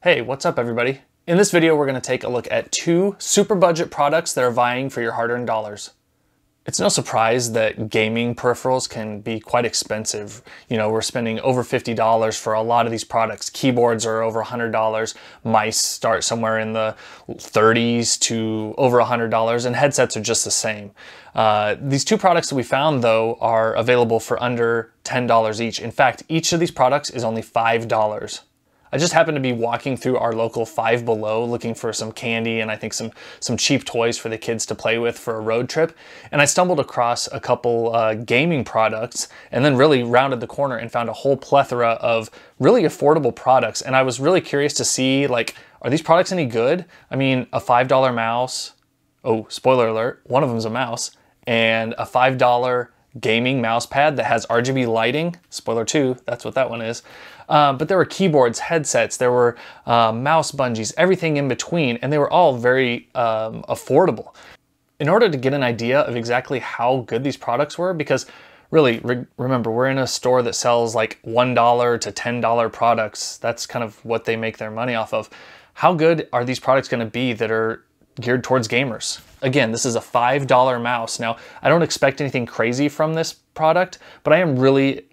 Hey, what's up everybody? In this video, we're going to take a look at two super budget products that are vying for your hard-earned dollars. It's no surprise that gaming peripherals can be quite expensive. You know, we're spending over $50 for a lot of these products. Keyboards are over $100, mice start somewhere in the 30s to over $100, and headsets are just the same. These two products that we found, though, are available for under $10 each. In fact, each of these products is only $5. I just happened to be walking through our local Five Below looking for some candy and I think some cheap toys for the kids to play with for a road trip. And I stumbled across a couple gaming products and then really rounded the corner and found a whole plethora of really affordable products. And I was really curious to see, like, are these products any good? I mean, a $5 mouse, oh, spoiler alert, one of them's a mouse, and a $5 gaming mouse pad that has RGB lighting, spoiler 2, that's what that one is. But there were keyboards, headsets, there were mouse bungees, everything in between, and they were all very affordable. In order to get an idea of exactly how good these products were, because really, remember, we're in a store that sells like $1 to $10 products. That's kind of what they make their money off of. How good are these products going to be that are geared towards gamers? Again, this is a $5 mouse. Now, I don't expect anything crazy from this product, but I am really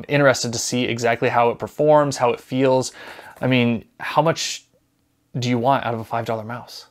interested to see exactly how it performs, how it feels. I mean, how much do you want out of a $5 mouse?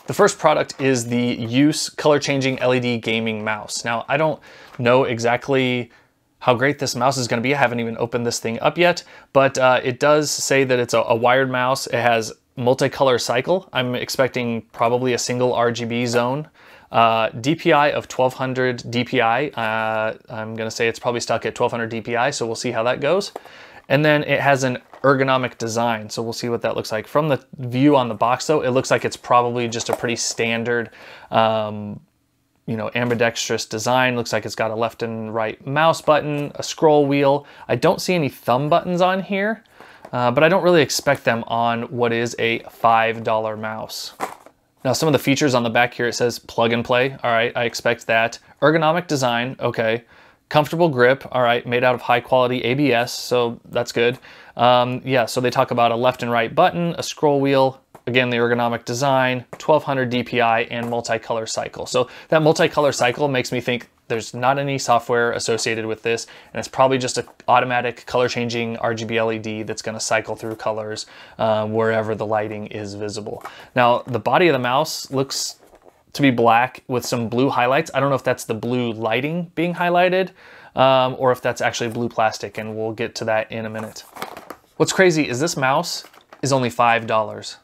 The first product is the Use color changing LED gaming mouse. Now, I don't know exactly how great this mouse is going to be. I haven't even opened this thing up yet, but it does say that it's a wired mouse. It has multicolor cycle. I'm expecting probably a single RGB zone. DPI of 1200 DPI. I'm going to say it's probably stuck at 1200 DPI, so we'll see how that goes. And then it has an ergonomic design, so we'll see what that looks like. From the view on the box, though, it looks like it's probably just a pretty standard, you know, ambidextrous design. Looks like it's got a left and right mouse button, a scroll wheel. I don't see any thumb buttons on here. But I don't really expect them on what is a $5 mouse. Now, some of the features on the back here, it says plug and play. All right, I expect that. Ergonomic design, okay. Comfortable grip, all right, made out of high quality ABS, so that's good. Yeah, so they talk about a left and right button, a scroll wheel, again, the ergonomic design, 1200 DPI, and multicolor cycle. So that multicolor cycle makes me think there's not any software associated with this, and it's probably just an automatic color changing RGB LED that's going to cycle through colors wherever the lighting is visible. Now, the body of the mouse looks to be black with some blue highlights. I don't know if that's the blue lighting being highlighted or if that's actually blue plastic, and we'll get to that in a minute. What's crazy is this mouse is only $5.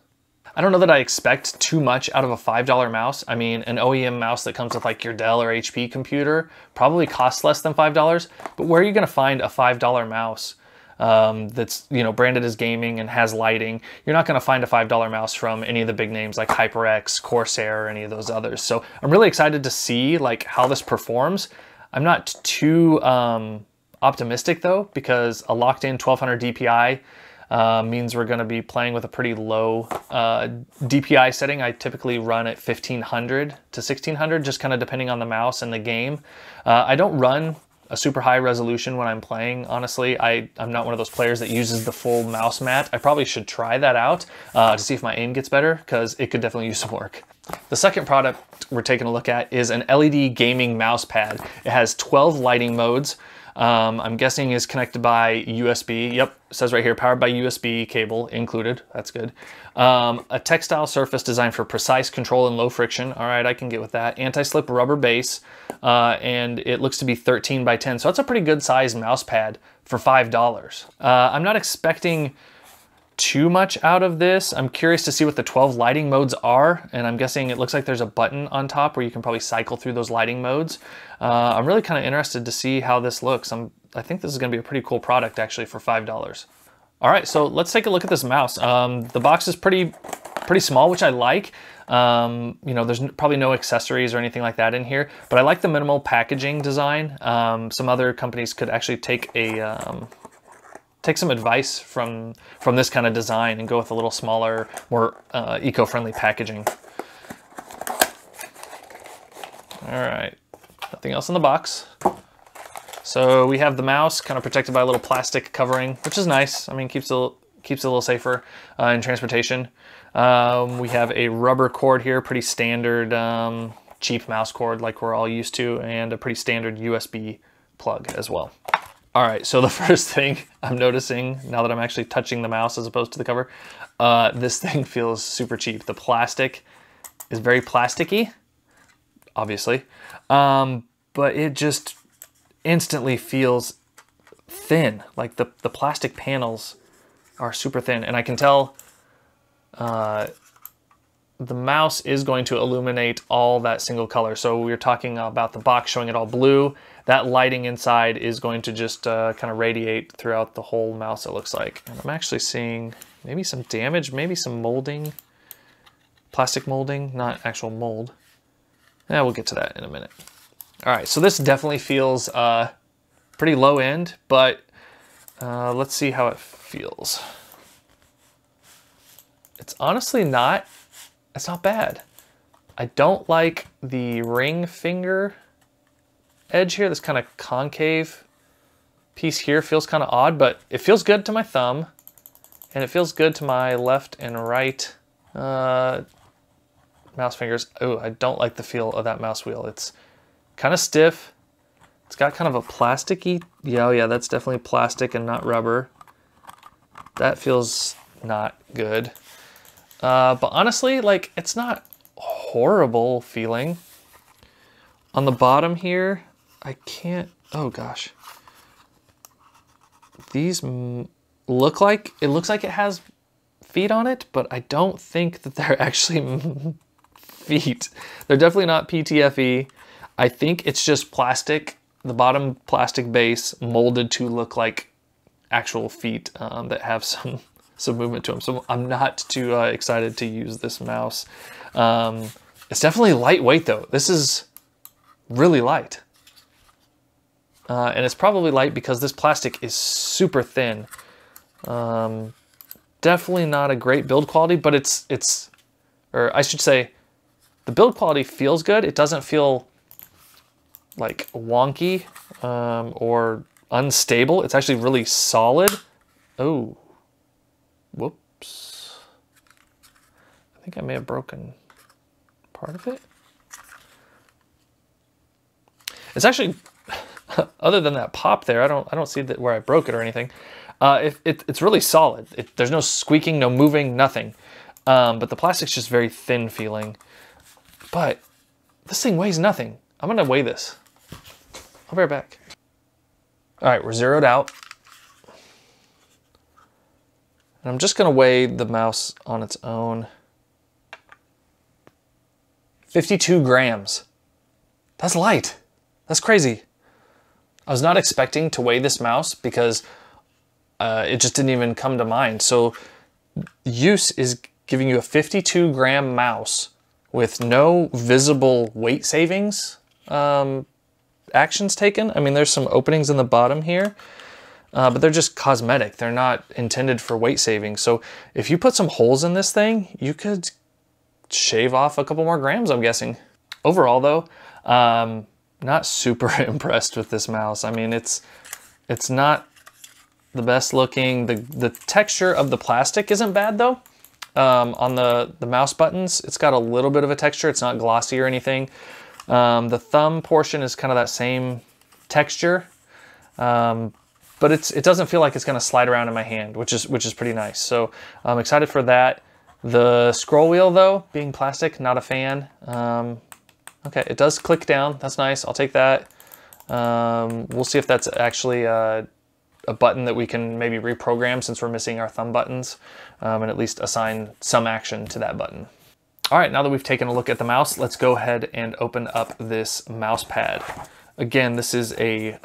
I don't know that I expect too much out of a $5 mouse. I mean, an OEM mouse that comes with like your Dell or HP computer probably costs less than $5, but where are you gonna find a $5 mouse that's, you know, branded as gaming and has lighting? You're not gonna find a $5 mouse from any of the big names like HyperX, Corsair, or any of those others. So I'm really excited to see like how this performs. I'm not too optimistic though, because a locked in 1200 DPI means we're going to be playing with a pretty low DPI setting. I typically run at 1500 to 1600, just kind of depending on the mouse and the game. I don't run a super high resolution when I'm playing, honestly. I'm not one of those players that uses the full mouse mat. I probably should try that out to see if my aim gets better, because it could definitely use some work. The second product we're taking a look at is an LED gaming mouse pad. It has 12 lighting modes. I'm guessing is connected by USB. Yep, it says right here, powered by USB cable included. That's good. A textile surface designed for precise control and low friction. All right, I can get with that. Anti-slip rubber base, and it looks to be 13 by 10. So that's a pretty good sized mouse pad for $5. I'm not expecting too much out of this. I'm curious to see what the 12 lighting modes are, and I'm guessing it looks like there's a button on top where you can probably cycle through those lighting modes. I'm really kind of interested to see how this looks. I think this is going to be a pretty cool product actually for $5. All right, so let's take a look at this mouse. The box is pretty small, which I like. You know, there's probably no accessories or anything like that in here, but I like the minimal packaging design. Some other companies could actually take some advice from this kind of design and go with a little smaller, more eco-friendly packaging. All right, nothing else in the box. So we have the mouse kind of protected by a little plastic covering, which is nice. I mean, keeps keeps it a little safer in transportation. We have a rubber cord here, pretty standard cheap mouse cord like we're all used to, and a pretty standard USB plug as well. All right, so the first thing I'm noticing now that I'm actually touching the mouse as opposed to the cover, this thing feels super cheap. The plastic is very plasticky, obviously, but it just instantly feels thin. Like the plastic panels are super thin, and I can tell the mouse is going to illuminate all that single color. So we were talking about the box showing it all blue. That lighting inside is going to just kind of radiate throughout the whole mouse, it looks like. And I'm actually seeing maybe some damage, maybe some molding, plastic molding, not actual mold. Yeah, we'll get to that in a minute. All right, so this definitely feels pretty low end, but let's see how it feels. It's honestly not, it's not bad. I don't like the ring finger edge here, this kind of concave piece here feels kind of odd, but it feels good to my thumb, and it feels good to my left and right mouse fingers. Oh, I don't like the feel of that mouse wheel. It's kind of stiff. It's got kind of a plasticky, yeah, oh yeah, that's definitely plastic and not rubber. That feels not good. But honestly, like, it's not horrible feeling. On the bottom here, I can't, oh gosh. These look like, it looks like it has feet on it, but I don't think that they're actually feet. They're definitely not PTFE. I think it's just plastic, the bottom plastic base molded to look like actual feet that have some movement to them. So I'm not too excited to use this mouse. It's definitely lightweight though. This is really light. And it's probably light because this plastic is super thin. Definitely not a great build quality, but it's, or I should say, the build quality feels good. It doesn't feel like wonky or unstable. It's actually really solid. Oh, whoops. I think I may have broken part of it. It's actually, other than that pop there, I don't see that where I broke it or anything. It's really solid. There's no squeaking, no moving, nothing. But the plastic's just very thin feeling. But this thing weighs nothing. I'm gonna weigh this. I'll be right back. All right, we're zeroed out. And I'm just gonna weigh the mouse on its own. 52 grams. That's light. That's crazy. I was not expecting to weigh this mouse because it just didn't even come to mind. So use is giving you a 52 gram mouse with no visible weight savings actions taken. I mean, there's some openings in the bottom here, but they're just cosmetic. They're not intended for weight saving. So if you put some holes in this thing, you could shave off a couple more grams, I'm guessing. Overall though, not super impressed with this mouse. I mean, it's not the best looking. The texture of the plastic isn't bad though. On the mouse buttons, it's got a little bit of a texture. It's not glossy or anything. The thumb portion is kind of that same texture, but it doesn't feel like it's going to slide around in my hand, which is pretty nice. So I'm excited for that. The scroll wheel though, being plastic, not a fan. Okay, it does click down. That's nice. I'll take that. We'll see if that's actually a button that we can maybe reprogram since we're missing our thumb buttons, and at least assign some action to that button. All right, now that we've taken a look at the mouse, let's go ahead and open up this mouse pad. Again, this is a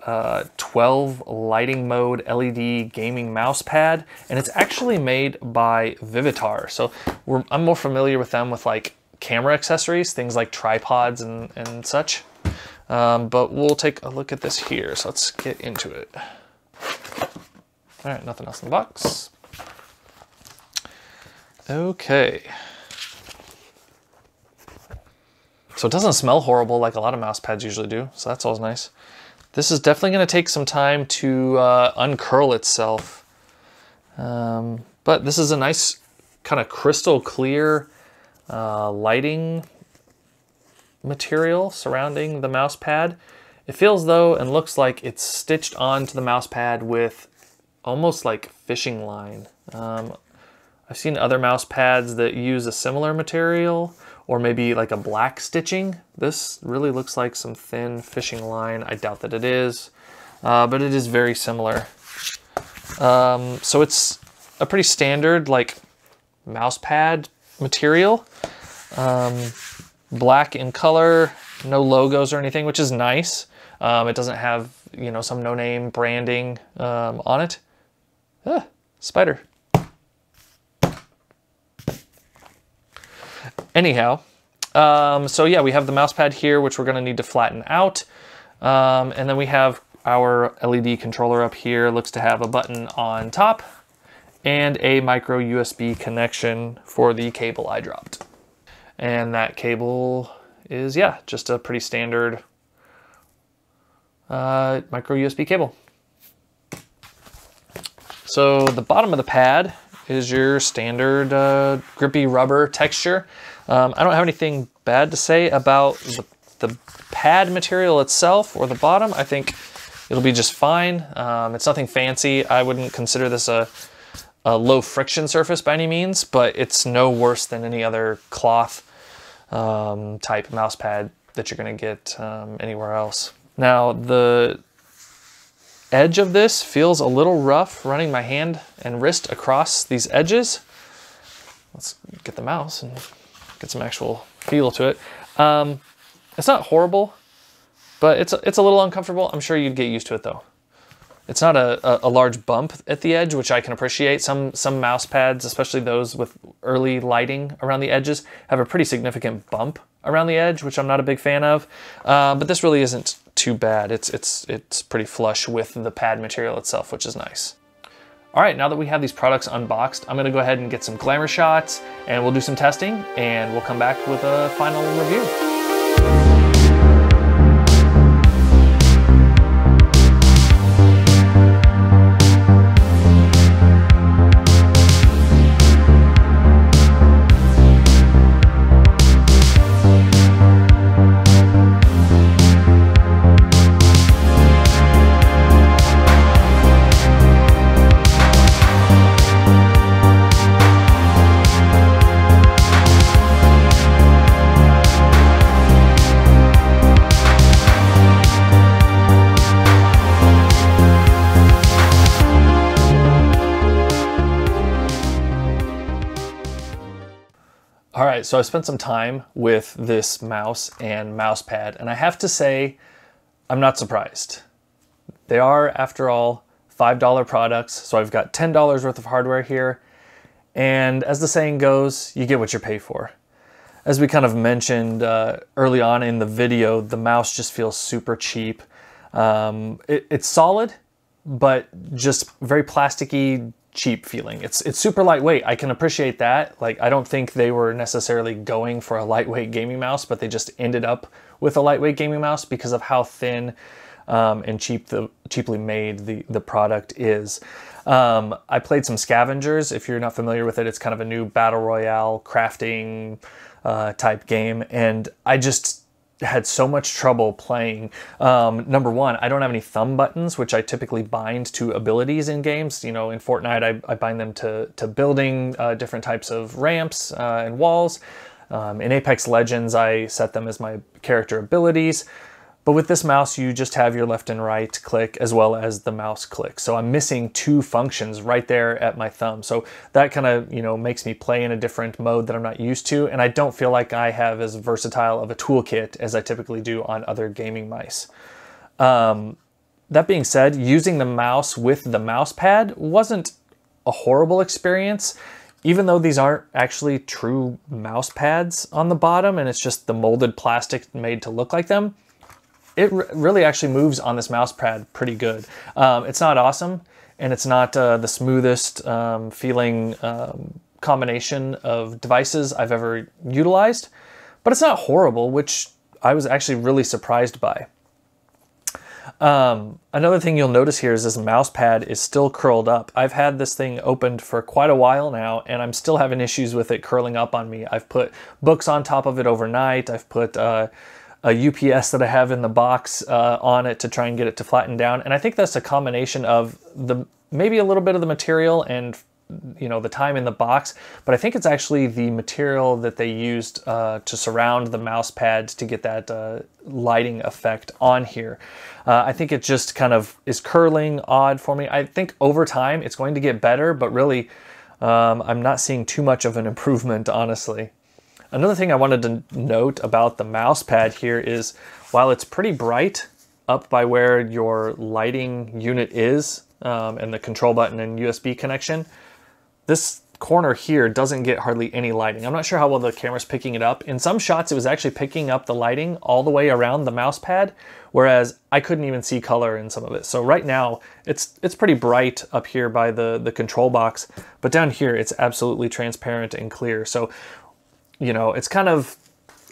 12 lighting mode LED gaming mouse pad, and it's actually made by Vivitar. So I'm more familiar with them with like camera accessories, things like tripods and such. But we'll take a look at this here. So let's get into it. All right, nothing else in the box. Okay. So it doesn't smell horrible like a lot of mouse pads usually do, so that's always nice. This is definitely going to take some time to uncurl itself. But this is a nice kind of crystal clear lighting material surrounding the mouse pad. It feels though and looks like it's stitched onto the mouse pad with almost like fishing line. I've seen other mouse pads that use a similar material or maybe like a black stitching. This really looks like some thin fishing line. I doubt that it is, but it is very similar. So it's a pretty standard like mouse pad material. Black in color, no logos or anything, which is nice. It doesn't have, you know, some no-name branding on it. Spider. Anyhow, so yeah, we have the mouse pad here, which we're going to need to flatten out. And then we have our LED controller up here. Looks to have a button on top and a micro USB connection for the cable I dropped. And that cable is, yeah, just a pretty standard micro USB cable. So the bottom of the pad is your standard grippy rubber texture. I don't have anything bad to say about the pad material itself or the bottom. I think it'll be just fine. It's nothing fancy. I wouldn't consider this a low friction surface by any means, but it's no worse than any other cloth type mouse pad that you're going to get anywhere else. Now the edge of this feels a little rough running my hand and wrist across these edges. Let's get the mouse and get some actual feel to it. It's not horrible, but it's a little uncomfortable. I'm sure you'd get used to it though. It's not a large bump at the edge, which I can appreciate. Some mouse pads, especially those with early lighting around the edges, have a pretty significant bump around the edge, which I'm not a big fan of. But this really isn't too bad. It's pretty flush with the pad material itself, which is nice. All right, now that we have these products unboxed, I'm gonna go ahead and get some glamour shots and we'll do some testing and we'll come back with a final review. All right, so I spent some time with this mouse and mouse pad, and I have to say, I'm not surprised. They are, after all, $5 products, so I've got $10 worth of hardware here, and as the saying goes, you get what you pay for. As we kind of mentioned early on in the video, the mouse just feels super cheap. It's solid, but just very plasticky, cheap feeling. It's super lightweight. I can appreciate that. Like, I don't think they were necessarily going for a lightweight gaming mouse, but they just ended up with a lightweight gaming mouse because of how thin and cheaply made the product is. I played some Scavengers. If you're not familiar with it, it's kind of a new battle royale crafting type game, and I just had so much trouble playing. Number one, I don't have any thumb buttons, which I typically bind to abilities in games. You know, in Fortnite, I bind them to building different types of ramps and walls. In Apex Legends, I set them as my character abilities. But with this mouse, you just have your left and right click as well as the mouse click. So I'm missing two functions right there at my thumb. So that kind of, you know, makes me play in a different mode that I'm not used to. And I don't feel like I have as versatile of a toolkit as I typically do on other gaming mice. That being said, using the mouse with the mouse pad wasn't a horrible experience. Even though these aren't actually true mouse pads on the bottom and it's just the molded plastic made to look like them, it really actually moves on this mouse pad pretty good. It's not awesome, and it's not the smoothest feeling combination of devices I've ever utilized, but it's not horrible, which I was actually really surprised by. Another thing you'll notice here is this mouse pad is still curled up. I've had this thing opened for quite a while now, and I'm still having issues with it curling up on me. I've put books on top of it overnight. I've put a UPS that I have in the box on it to try and get it to flatten down. And I think that's a combination of maybe a little bit of the material and the time in the box, but I think it's actually the material that they used to surround the mouse pads to get that lighting effect on here. I think it just kind of is curling odd for me. I think over time it's going to get better, but really I'm not seeing too much of an improvement, honestly. Another thing I wanted to note about the mouse pad here is while it's pretty bright up by where your lighting unit is and the control button and USB connection, this corner here doesn't get hardly any lighting. I'm not sure how well the camera's picking it up. In some shots, it was actually picking up the lighting all the way around the mouse pad, whereas I couldn't even see color in some of it. So right now, it's pretty bright up here by the control box, but down here, it's absolutely transparent and clear. So, it's kind of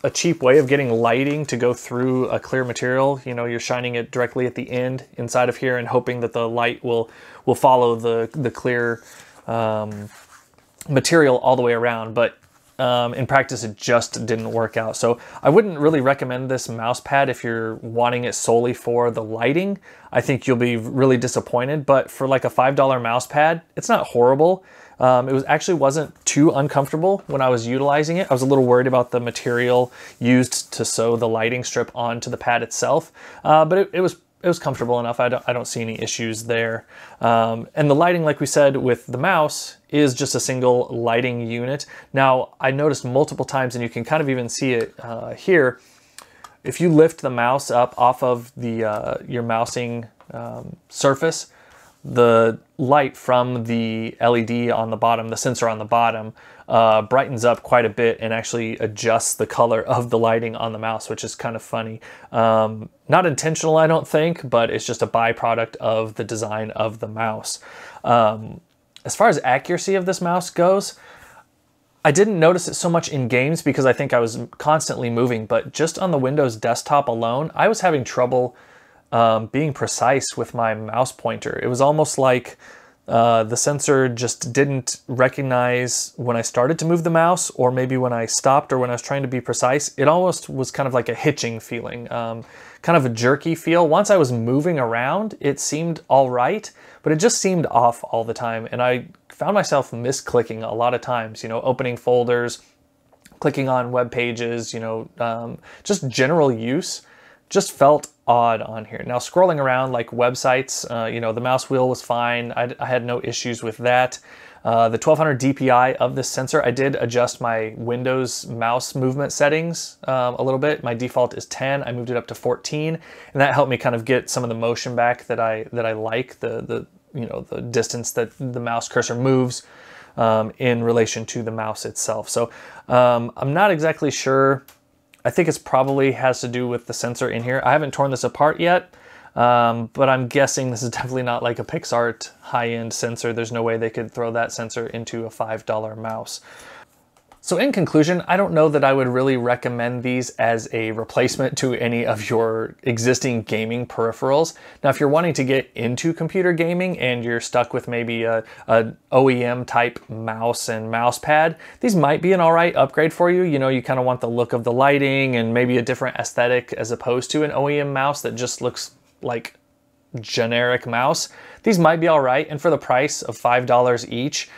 a cheap way of getting lighting to go through a clear material. You're shining it directly at the end inside of here and hoping that the light will follow the clear material all the way around, but in practice it just didn't work out. So I wouldn't really recommend this mouse pad if you're wanting it solely for the lighting. I think you'll be really disappointed, but for like a $5 mouse pad, it's not horrible. It actually wasn't too uncomfortable when I was utilizing it. I was a little worried about the material used to sew the lighting strip onto the pad itself, but it was comfortable enough. I don't see any issues there. And the lighting, like we said, with the mouse is just a single lighting unit. Now, I noticed multiple times, and you can kind of even see it here, if you lift the mouse up off of your mousing surface, the light from the LED on the bottom, the sensor on the bottom, brightens up quite a bit and actually adjusts the color of the lighting on the mouse, which is kind of funny. Not intentional, I don't think, but it's just a byproduct of the design of the mouse. As far as accuracy of this mouse goes, I didn't notice it so much in games because I think I was constantly moving, but just on the Windows desktop alone, I was having trouble being precise with my mouse pointer. It was almost like the sensor just didn't recognize when I started to move the mouse, or maybe when I stopped, or when I was trying to be precise. It almost was kind of like a hitching feeling, kind of a jerky feel. Once I was moving around, it seemed all right, but it just seemed off all the time. And I found myself misclicking a lot of times, opening folders, clicking on web pages, just general use just felt odd on here. Now, scrolling around like websites, the mouse wheel was fine. I had no issues with that. The 1200 DPI of this sensor, I did adjust my Windows mouse movement settings a little bit. My default is 10. I moved it up to 14, and that helped me kind of get some of the motion back that I like, the distance that the mouse cursor moves in relation to the mouse itself. So I'm not exactly sure. I think it's probably has to do with the sensor in here. I haven't torn this apart yet, but I'm guessing this is definitely not like a PixArt high-end sensor. There's no way they could throw that sensor into a $5 mouse. So in conclusion, I don't know that I would really recommend these as a replacement to any of your existing gaming peripherals. Now, if you're wanting to get into computer gaming and you're stuck with maybe a OEM type mouse and mouse pad, these might be an all right upgrade for you. You kind of want the look of the lighting and maybe a different aesthetic as opposed to an OEM mouse that just looks like generic mouse. These might be all right, and for the price of $5 each,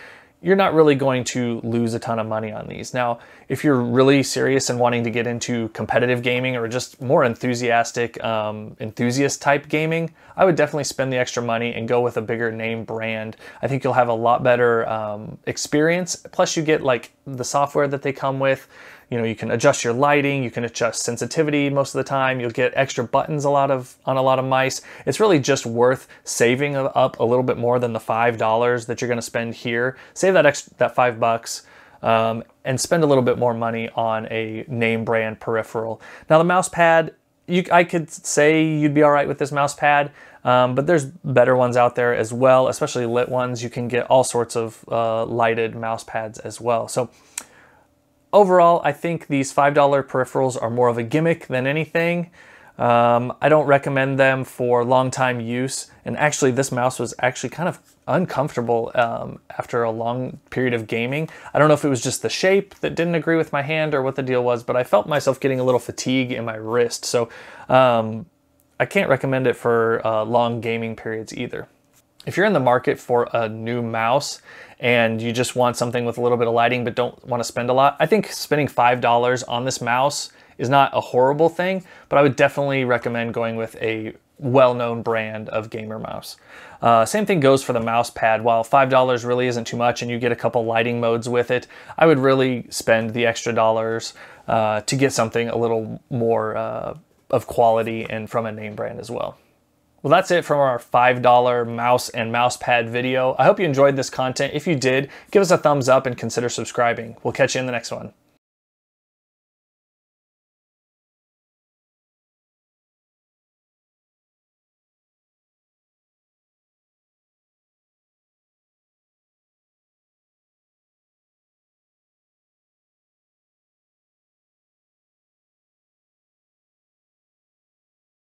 you're not really going to lose a ton of money on these. Now, if you're really serious and wanting to get into competitive gaming or just more enthusiastic, enthusiast type gaming, I would definitely spend the extra money and go with a bigger name brand. I think you'll have a lot better experience. Plus you get like the software that they come with. You can adjust your lighting, you can adjust sensitivity most of the time, you'll get extra buttons on a lot of mice. It's really just worth saving up a little bit more than the $5 that you're gonna spend here. Save that $5 and spend a little bit more money on a name brand peripheral. Now the mouse pad, I could say you'd be all right with this mouse pad, but there's better ones out there as well, especially lit ones. You can get all sorts of lighted mouse pads as well. So overall, I think these $5 peripherals are more of a gimmick than anything. I don't recommend them for long time use. And actually this mouse was actually kind of uncomfortable after a long period of gaming. I don't know if it was just the shape that didn't agree with my hand or what the deal was, but I felt myself getting a little fatigue in my wrist. So I can't recommend it for long gaming periods either. If you're in the market for a new mouse and you just want something with a little bit of lighting but don't want to spend a lot, I think spending $5 on this mouse is not a horrible thing, but I would definitely recommend going with a well-known brand of gamer mouse. Same thing goes for the mouse pad. While $5 really isn't too much and you get a couple lighting modes with it, I would really spend the extra dollars to get something a little more of quality and from a name brand as well. Well, that's it from our $5 mouse and mouse pad video. I hope you enjoyed this content. If you did, give us a thumbs up and consider subscribing. We'll catch you in the next one.